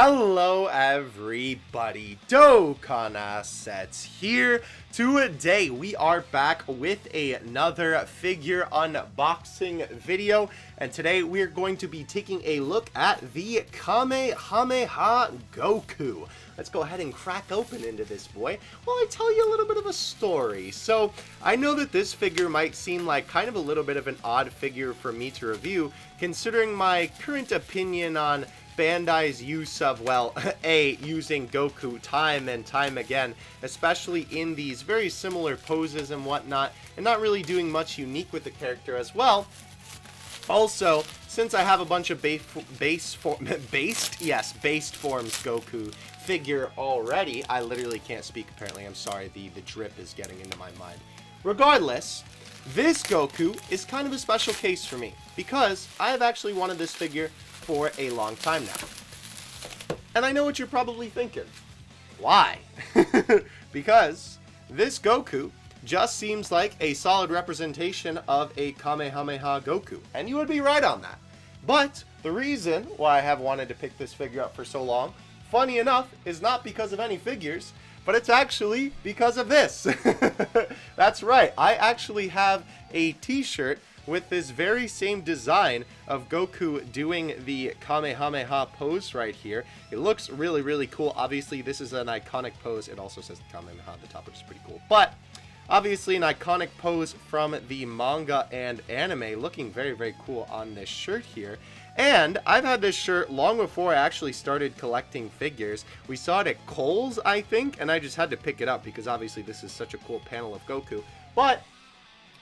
Hello everybody, Dokkan Assets here. Today we are back with another figure unboxing video, and today we are going to be taking a look at the Kamehameha Goku. Let's go ahead and crack open into this boy while I tell you a little bit of a story. So I know that this figure might seem like kind of a little bit of an odd figure for me to review, considering my current opinion on Bandai's use of, well, using Goku time and time again, especially in these very similar poses and whatnot, and not really doing much unique with the character as well. Also, since I have a bunch of based forms Goku figure already, I literally can't speak apparently, I'm sorry, the drip is getting into my mind. Regardless, this Goku is kind of a special case for me, because I have actually wanted this figure for a long time now. And I know what you're probably thinking. Why? Because this Goku just seems like a solid representation of a Kamehameha Goku. And you would be right on that. But the reason why I have wanted to pick this figure up for so long, funny enough, is not because of any figures, but it's actually because of this. That's right, I actually have a t-shirt with this very same design of Goku doing the Kamehameha pose right here. It looks really, really cool. Obviously, this is an iconic pose. It also says Kamehameha on the top, which is pretty cool. But obviously, an iconic pose from the manga and anime, looking very, very cool on this shirt here. And I've had this shirt long before I actually started collecting figures. We saw it at Kohl's, I think, and I just had to pick it up because obviously this is such a cool panel of Goku. But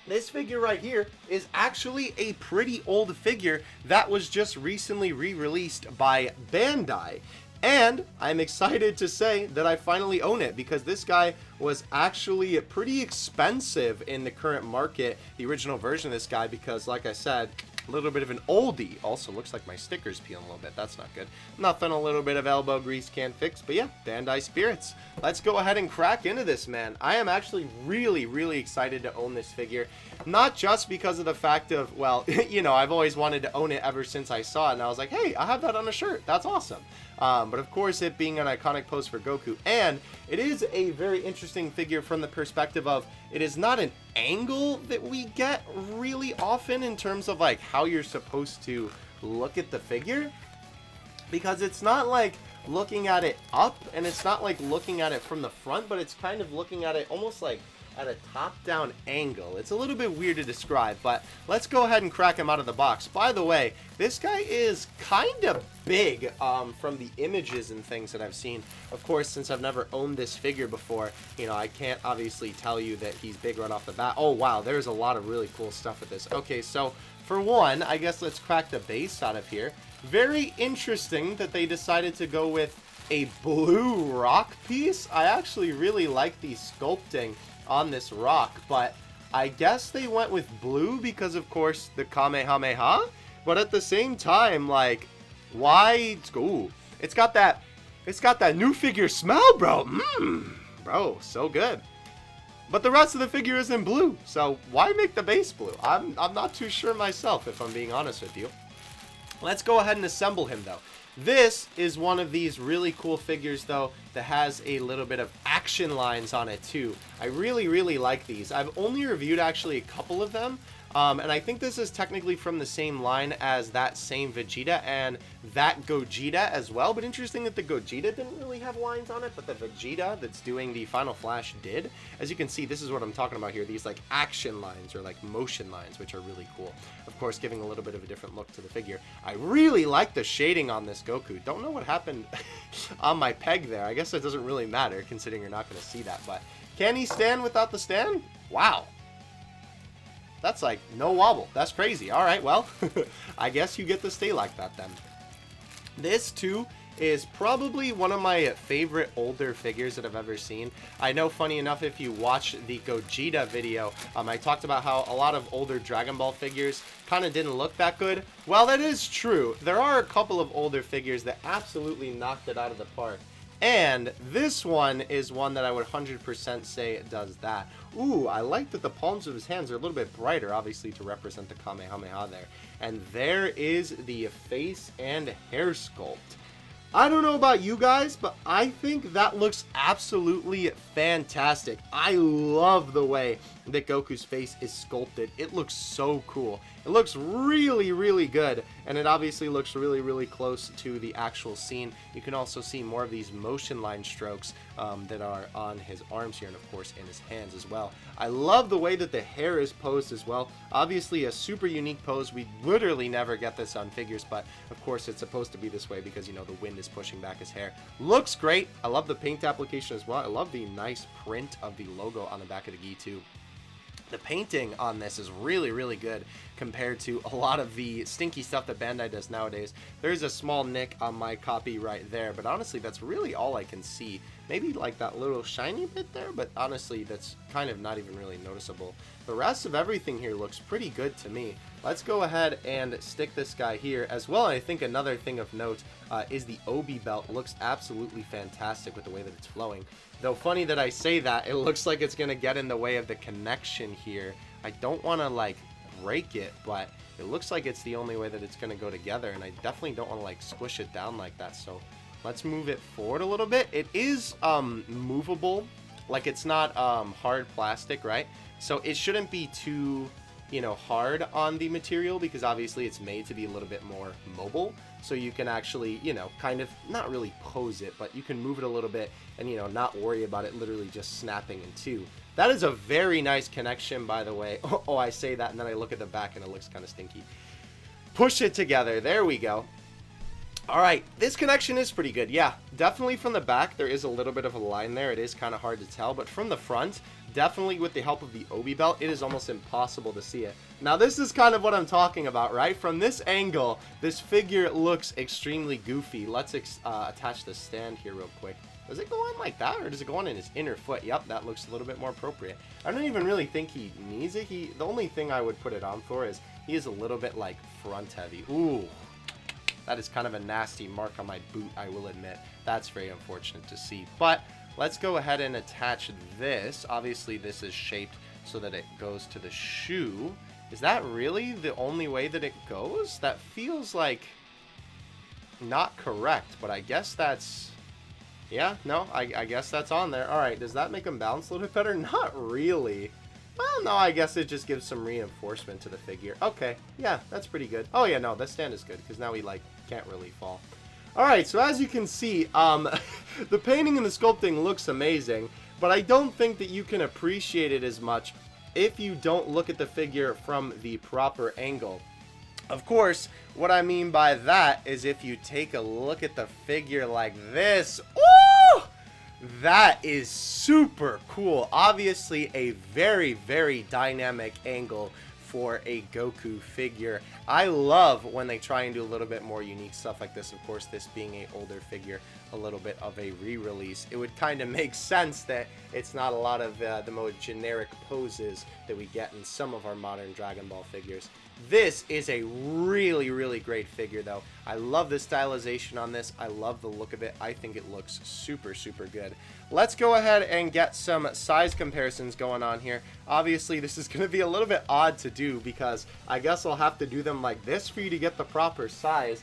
this figure right here is actually a pretty old figure that was just recently re-released by Bandai. And I'm excited to say that I finally own it because this guy was actually pretty expensive in the current market, the original version of this guy, because like I said, a little bit of an oldie. Also looks like my sticker's peeling a little bit. That's not good. Nothing a little bit of elbow grease can't fix. But yeah, Bandai spirits. Let's go ahead and crack into this, man. I am actually really, really excited to own this figure. Not just because of the fact of, well, you know, I've always wanted to own it ever since I saw it. And I was like, hey, I have that on a shirt. That's awesome. But of course, it being an iconic pose for Goku. And it is a very interesting figure from the perspective of it is not an angle that we get really often in terms of like how you're supposed to look at the figure. Because it's not like looking at it up and it's not like looking at it from the front, but it's kind of looking at it almost like at a top-down angle. It's a little bit weird to describe, but let's go ahead and crack him out of the box. By the way, this guy is kind of big from the images and things that I've seen. Of course, since I've never owned this figure before, you know, I can't obviously tell you that he's big right off the bat. Oh, wow, there's a lot of really cool stuff with this. Okay, so for one, I guess let's crack the base out of here. Very interesting that they decided to go with a blue rock piece. I actually really like the sculpting on this rock, but I guess they went with blue because of course the Kamehameha, but at the same time, like, why? Ooh, it's got that new figure smell, bro. Bro, so good. But the rest of the figure is in blue, so why make the base blue? I'm not too sure myself, if I'm being honest with you. Let's go ahead and assemble him though. This is one of these really cool figures, though, that has a little bit of action lines on it, too. I really, really like these. I've only reviewed, actually, a couple of them, and I think this is technically from the same line as that same Vegeta and that Gogeta as well. But interesting that the Gogeta didn't really have lines on it, but the Vegeta that's doing the Final Flash did. As you can see, this is what I'm talking about here. These, like, action lines or, like, motion lines, which are really cool. Of course, giving a little bit of a different look to the figure. I really like the shading on this Goku. Don't know what happened on my peg there. I guess it doesn't really matter, considering you're not going to see that. But can he stand without the stand? Wow. That's like no wobble. That's crazy. All right, well, I guess you get to stay like that then. This, too, is probably one of my favorite older figures that I've ever seen. I know, funny enough, if you watch the Gogeta video, I talked about how a lot of older Dragon Ball figures kind of didn't look that good. Well, that is true. There are a couple of older figures that absolutely knocked it out of the park. And this one is one that I would 100% say does that. Ooh, I like that the palms of his hands are a little bit brighter, obviously to represent the Kamehameha there. And there is the face and hair sculpt. I don't know about you guys, but I think that looks absolutely fantastic. I love the way that Goku's face is sculpted. It looks so cool. It looks really, really good, and it obviously looks really, really close to the actual scene. You can also see more of these motion line strokes that are on his arms here, and of course in his hands as well. I love the way that the hair is posed as well. Obviously a super unique pose. We literally never get this on figures, but of course it's supposed to be this way because, you know, the wind is pushing back his hair. Looks great. I love the paint application as well. I love the nice print of the logo on the back of the gi too. The painting on this is really, really good compared to a lot of the stinky stuff that Bandai does nowadays. There's a small nick on my copy right there, but honestly, that's really all I can see. Maybe like that little shiny bit there, but honestly, that's kind of not even really noticeable. The rest of everything here looks pretty good to me. Let's go ahead and stick this guy here as well. I think another thing of note is the obi belt. Looks absolutely fantastic with the way that it's flowing. Though funny that I say that, it looks like it's going to get in the way of the connection here. I don't want to like break it, but it looks like it's the only way that it's going to go together, and I definitely don't want to like squish it down like that. So let's move it forward a little bit. It is movable, like it's not hard plastic, right? So it shouldn't be too, you know, hard on the material because obviously it's made to be a little bit more mobile. So you can actually, you know, kind of not really pose it, but you can move it a little bit and, you know, not worry about it literally just snapping in two. That is a very nice connection, by the way. Oh, I say that and then I look at the back and it looks kind of stinky. Push it together. There we go. All right, this connection is pretty good. Yeah, definitely from the back, there is a little bit of a line there. It is kind of hard to tell, but from the front, definitely with the help of the obi belt, it is almost impossible to see it. Now, this is kind of what I'm talking about, right? From this angle, this figure looks extremely goofy. Let's attach the stand here real quick. Does it go on like that, or does it go on in his inner foot? Yep, that looks a little bit more appropriate. I don't even really think he needs it. The only thing I would put it on for is he is a little bit like front heavy. Ooh. That is kind of a nasty mark on my boot, I will admit. That's very unfortunate to see. But let's go ahead and attach this. Obviously, this is shaped so that it goes to the shoe. Is that really the only way that it goes? That feels like not correct, but I guess that's... Yeah, no, I guess that's on there. All right, does that make them bounce a little bit better? Not really. Well, no, I guess it just gives some reinforcement to the figure. Okay, yeah, that's pretty good. Oh, yeah, no, that stand is good because now he, like, can't really fall. All right, so as you can see, the painting and the sculpting looks amazing, but I don't think that you can appreciate it as much if you don't look at the figure from the proper angle. Of course, what I mean by that is if you take a look at the figure like this, ooh! That is super cool. Obviously, a very, very dynamic angle for a Goku figure. I love when they try and do a little bit more unique stuff like this. Of course, this being an older figure, a little bit of a re-release. It would kind of make sense that it's not a lot of the more generic poses that we get in some of our modern Dragon Ball figures. This is a really, really great figure, though. I love the stylization on this. I love the look of it. I think it looks super, super good. Let's go ahead and get some size comparisons going on here. Obviously, this is going to be a little bit odd to do because I guess I'll have to do them like this for you to get the proper size.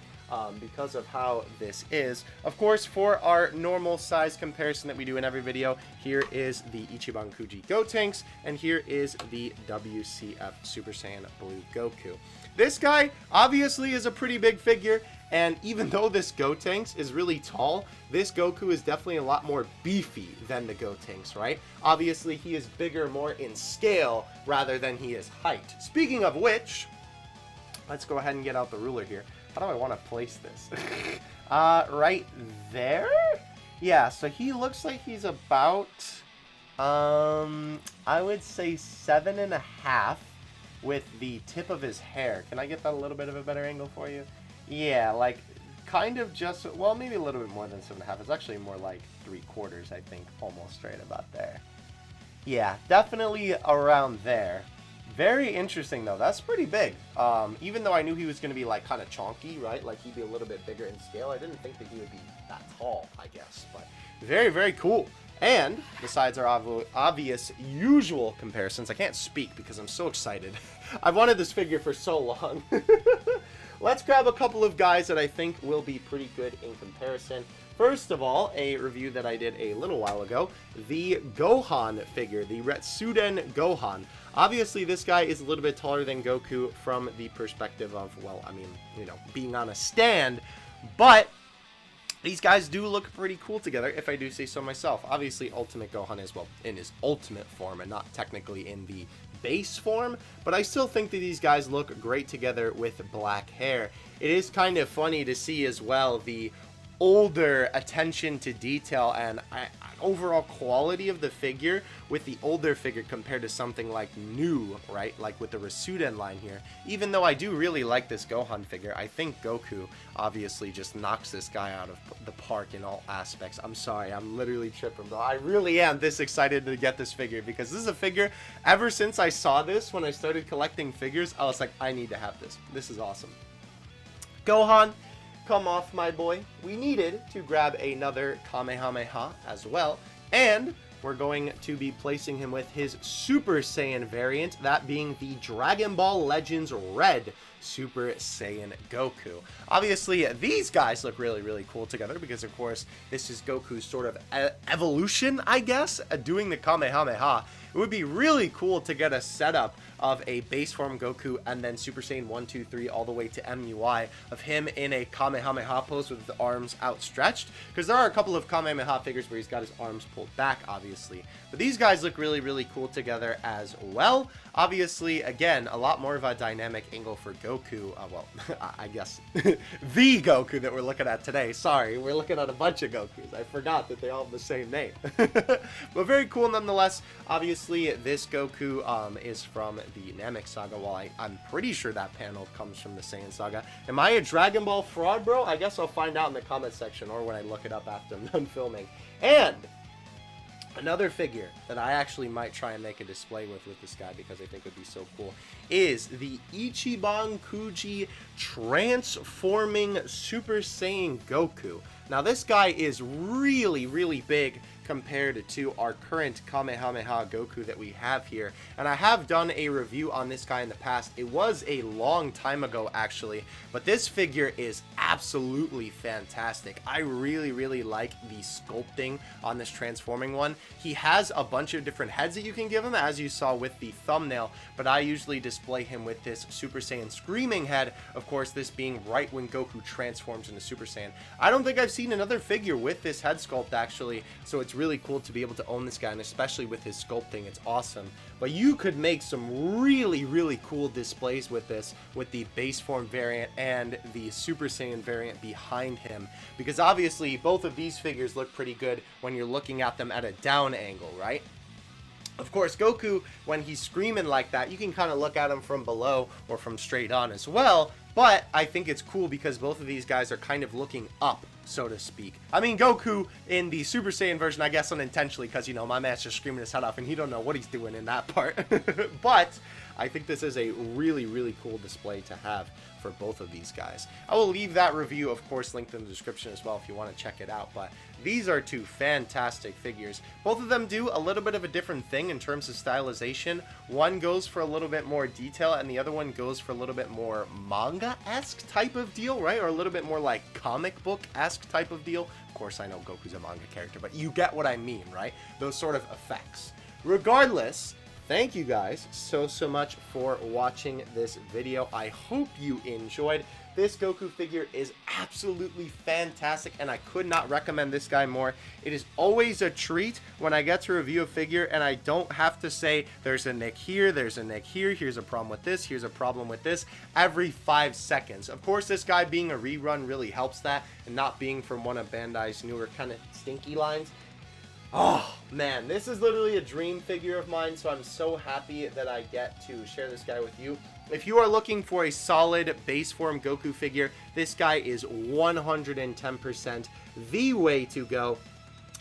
Because of how this is. Of course, for our normal size comparison that we do in every video, here is the Ichiban Kuji Gotenks, and here is the WCF Super Saiyan Blue Goku. This guy obviously is a pretty big figure, and even though this Gotenks is really tall, this Goku is definitely a lot more beefy than the Gotenks, right? Obviously, he is bigger more in scale rather than he is height. Speaking of which, let's go ahead and get out the ruler here. How do I want to place this? Right there? Yeah, so he looks like he's about, I would say 7.5 with the tip of his hair. Can I get that a little bit of a better angle for you? Yeah, like kind of just, well, maybe a little bit more than 7.5. It's actually more like 3/4, I think, almost right about there. Yeah, definitely around there. Very interesting, though. That's pretty big. Even though I knew he was going to be, like, kind of chonky, right? Like, he'd be a little bit bigger in scale. I didn't think that he would be that tall, I guess. But very, very cool. And besides our obvious usual comparisons, I can't speak because I'm so excited. I've wanted this figure for so long. let's grab a couple of guys that I think will be pretty good in comparison. First of all, a review that I did a little while ago, the Gohan figure, the Retsuden Gohan. Obviously, this guy is a little bit taller than Goku from the perspective of, well, I mean, you know, being on a stand, but these guys do look pretty cool together, if I do say so myself. Obviously, Ultimate Gohan is, well, in his ultimate form and not technically in the base form, but I still think that these guys look great together with black hair. It is kind of funny to see as well the older attention to detail and overall quality of the figure with the older figure compared to something like new, right? Like with the Rasuden line here. Even though I do really like this Gohan figure, I think Goku obviously just knocks this guy out of the park in all aspects. I'm sorry, I'm literally tripping, bro. I really am this excited to get this figure because this is a figure, ever since I saw this when I started collecting figures, I was like, I need to have this. This is awesome. Gohan, come off, my boy. We needed to grab another Kamehameha as well, and we're going to be placing him with his Super Saiyan variant, that being the Dragon Ball Legends Red Super Saiyan Goku. Obviously, these guys look really, really cool together because, of course, this is Goku's sort of evolution, I guess, doing the Kamehameha. It would be really cool to get a setup of a base form Goku and then Super Saiyan 1, 2, 3 all the way to MUI of him in a Kamehameha pose with the arms outstretched, because there are a couple of Kamehameha figures where he's got his arms pulled back, obviously. But these guys look really, really cool together as well. Obviously, again, a lot more of a dynamic angle for Goku. Well, I guess the Goku that we're looking at today. Sorry, we're looking at a bunch of Gokus. I forgot that they all have the same name. But very cool nonetheless. Obviously, this Goku is from the Namek Saga. While I'm pretty sure that panel comes from the Saiyan Saga. Am I a Dragon Ball fraud, bro? I guess I'll find out in the comment section or when I look it up after I'm done filming. And another figure that I actually might try and make a display with this guy because I think it would be so cool is the Ichiban Kuji Transforming Super Saiyan Goku. Now this guy is really, really big compared to our current Kamehameha Goku that we have here, and I have done a review on this guy in the past. It was a long time ago actually, but this figure is absolutely fantastic. I really, really like the sculpting on this transforming one. He has a bunch of different heads that you can give him, as you saw with the thumbnail, but I usually display him with this Super Saiyan Screaming head, of course this being right when Goku transforms into Super Saiyan. I don't think I've seen another figure with this head sculpt actually, so it's really cool to be able to own this guy, and especially with his sculpting, it's awesome. But you could make some really, really cool displays with this, with the base form variant and the Super Saiyan variant behind him, because obviously both of these figures look pretty good when you're looking at them at a down angle, right? Of course, Goku, when he's screaming like that, you can kind of look at him from below or from straight on as well, but I think it's cool because both of these guys are kind of looking up, so to speak. I mean, Goku in the Super Saiyan version, I guess unintentionally, because, you know, my man's just screaming his head off and he don't know what he's doing in that part. But I think this is a really, really cool display to have for both of these guys. I will leave that review, of course, linked in the description as well if you want to check it out, but these are two fantastic figures. Both of them do a little bit of a different thing in terms of stylization. One goes for a little bit more detail and the other one goes for a little bit more manga-esque type of deal, right? Or a little bit more like comic book-esque type of deal. Of course, I know Goku's a manga character, but you get what I mean, right? Those sort of effects. Regardless, thank you guys so much for watching this video. I hope you enjoyed. This Goku figure is absolutely fantastic, and I could not recommend this guy more. It is always a treat when I get to review a figure and I don't have to say, there's a nick here, there's a nick here, here's a problem with this, here's a problem with this, every 5 seconds. Of course, this guy being a rerun really helps that, and not being from one of Bandai's newer kind of stinky lines. Oh, man, this is literally a dream figure of mine, so I'm so happy that I get to share this guy with you. If you are looking for a solid base form Goku figure, this guy is 110% the way to go.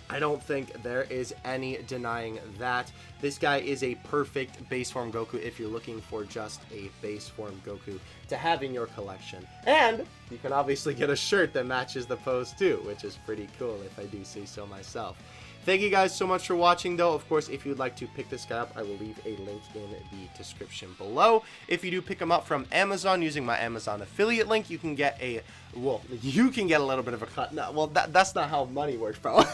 I don't think there is any denying that. This guy is a perfect base form Goku if you're looking for just a base form Goku to have in your collection. And you can obviously get a shirt that matches the pose too, which is pretty cool if I do say so myself. Thank you guys so much for watching, though. Of course, if you'd like to pick this guy up, I will leave a link in the description below. If you do pick him up from Amazon using my Amazon affiliate link, you can get a, well, you can get a little bit of a cut. No, well, that's not how money works, bro.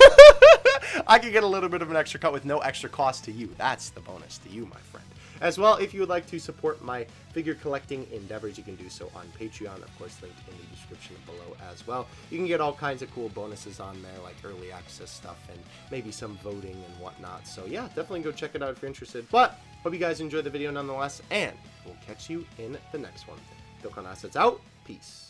I can get a little bit of an extra cut with no extra cost to you. That's the bonus to you, my friend. As well, if you would like to support my figure collecting endeavors, you can do so on Patreon, of course, linked in the description below as well. You can get all kinds of cool bonuses on there, like early access stuff and maybe some voting and whatnot. So yeah, definitely go check it out if you're interested. But hope you guys enjoyed the video nonetheless, and we'll catch you in the next one. Dokkan Assets out. Peace.